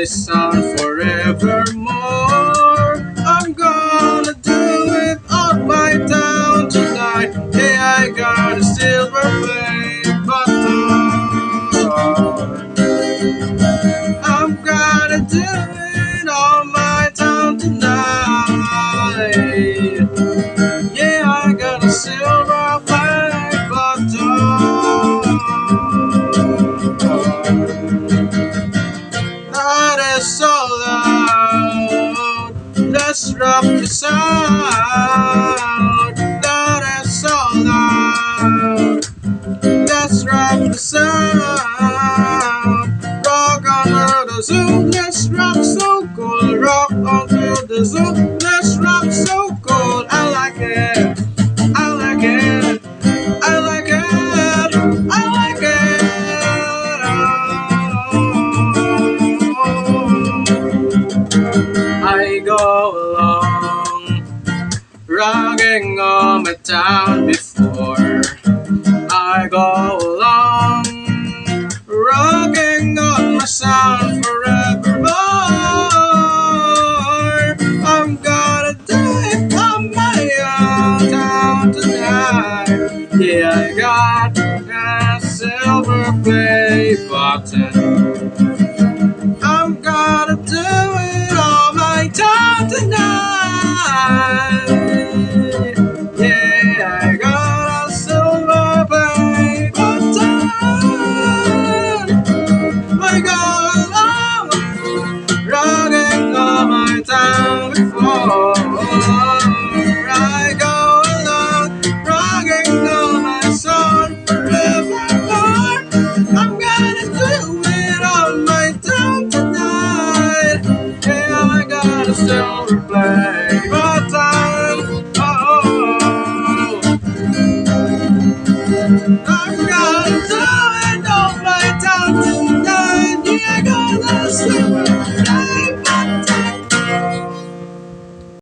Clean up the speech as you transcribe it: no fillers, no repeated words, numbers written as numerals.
sound forevermore. I'm gonna do it on my town tonight. Yeah, I got a silver play button. I'm gonna do it on my town tonight. Yeah, I got a silver play button. That is so loud. Let's rock the sound. That is so loud. Let's rock the sound. Rock onto the zoo. Let's rock so cool. Rock onto the zoo. Let's rock so cool. I like it. I like it. I like it. I like it. I go along, rocking on my town before. I go along, rocking on my sound forevermore. I'm gonna do it on my own town tonight. Yeah, I got a silver play button. I'm gonna do it on my town tonight. Yeah, I got a silver play button. I go along, rocking on my town before. I go along, rocking on my soul forevermore. I'm gonna do it on my town tonight. Yeah, I got a silver play.